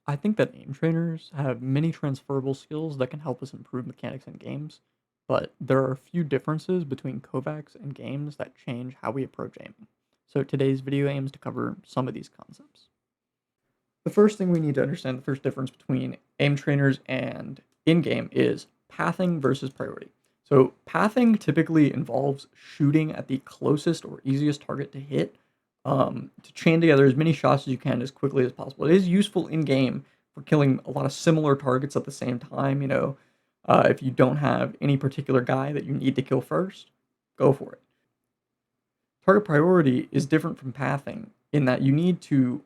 I think that aim trainers have many transferable skills that can help us improve mechanics in games, but there are a few differences between Kovacs and games that change how we approach aiming. So today's video aims to cover some of these concepts. The first thing we need to understand, the first difference between aim trainers and in-game is pathing versus priority. So pathing typically involves shooting at the closest or easiest target to hit, to chain together as many shots as you can as quickly as possible. It is useful in game for killing a lot of similar targets at the same time. If you don't have any particular guy that you need to kill first, go for it. Target priority is different from pathing in that you need to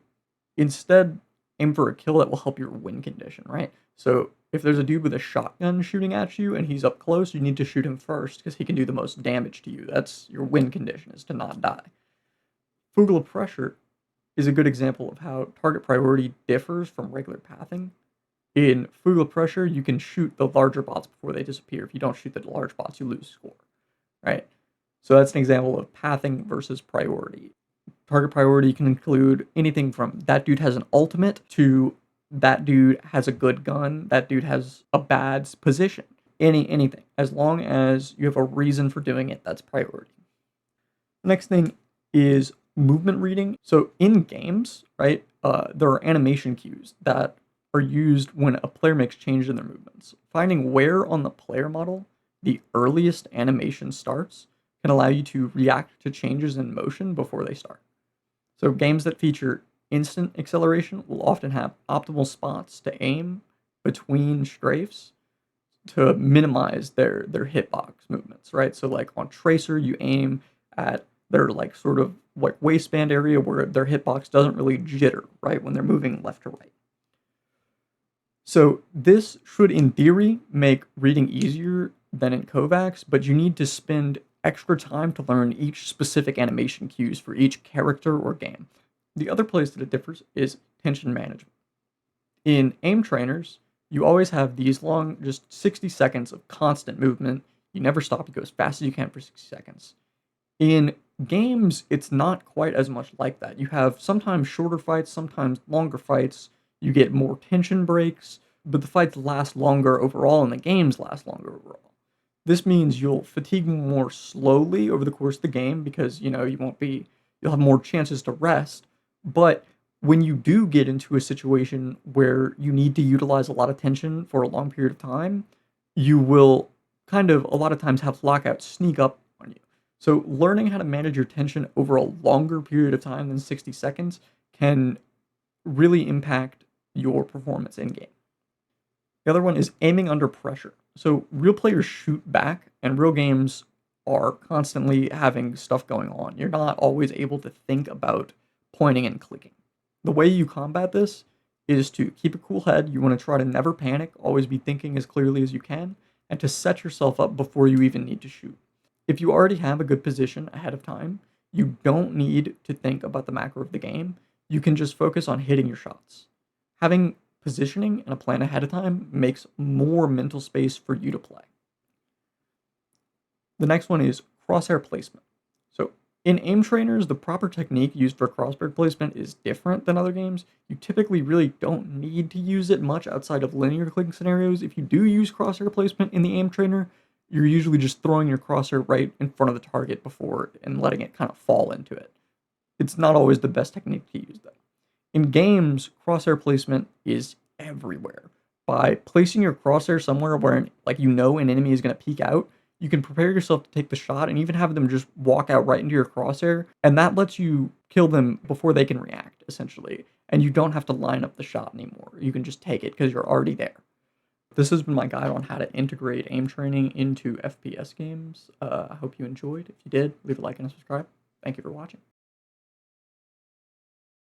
instead aim for a kill that will help your win condition, right? So if there's a dude with a shotgun shooting at you and he's up close, you need to shoot him first because he can do the most damage to you. That's your win condition, is to not die. Fugal pressure is a good example of how target priority differs from regular pathing. In Fugal pressure, you can shoot the larger bots before they disappear. If you don't shoot the large bots, you lose score, right? So that's an example of pathing versus priority. Target priority can include anything from that dude has an ultimate to that dude has a good gun, that dude has a bad position. Anything. As long as you have a reason for doing it, that's priority. The next thing is movement reading. So in games, right, there are animation cues that are used when a player makes changes in their movements. Finding where on the player model the earliest animation starts can allow you to react to changes in motion before they start. So games that feature instant acceleration will often have optimal spots to aim between strafes to minimize their hitbox movements, right? So like on Tracer, you aim at their like sort of like waistband area where their hitbox doesn't really jitter, right, when they're moving left to right. So this should, in theory, make reading easier than in Kovacs, but you need to spend extra time to learn each specific animation cues for each character or game. The other place that it differs is tension management. In aim trainers, you always have these long, just 60 seconds of constant movement. You never stop, you go as fast as you can for 60 seconds. In games, it's not quite as much like that. You have sometimes shorter fights, sometimes longer fights. You get more tension breaks, but the fights last longer overall and the games last longer overall. This means you'll fatigue more slowly over the course of the game because, you'll have more chances to rest. But when you do get into a situation where you need to utilize a lot of tension for a long period of time, you will kind of a lot of times have lockouts sneak up on you. So learning how to manage your tension over a longer period of time than 60 seconds can really impact your performance in game. The other one is aiming under pressure. So real players shoot back, and real games are constantly having stuff going on. You're not always able to think about pointing and clicking. The way you combat this is to keep a cool head. You want to try to never panic, always be thinking as clearly as you can, and to set yourself up before you even need to shoot. If you already have a good position ahead of time, you don't need to think about the macro of the game. You can just focus on hitting your shots. Having positioning and a plan ahead of time makes more mental space for you to play. The next one is crosshair placement. So in aim trainers, the proper technique used for crosshair placement is different than other games. You typically really don't need to use it much outside of linear clicking scenarios. If you do use crosshair placement in the aim trainer, you're usually just throwing your crosshair right in front of the target before and letting it kind of fall into it. It's not always the best technique to use though. In games, crosshair placement is everywhere. By placing your crosshair somewhere where an enemy is going to peek out, you can prepare yourself to take the shot and even have them just walk out right into your crosshair, and that lets you kill them before they can react, essentially. And you don't have to line up the shot anymore. You can just take it because you're already there. This has been my guide on how to integrate aim training into FPS games. I hope you enjoyed. If you did, leave a like and a subscribe. Thank you for watching.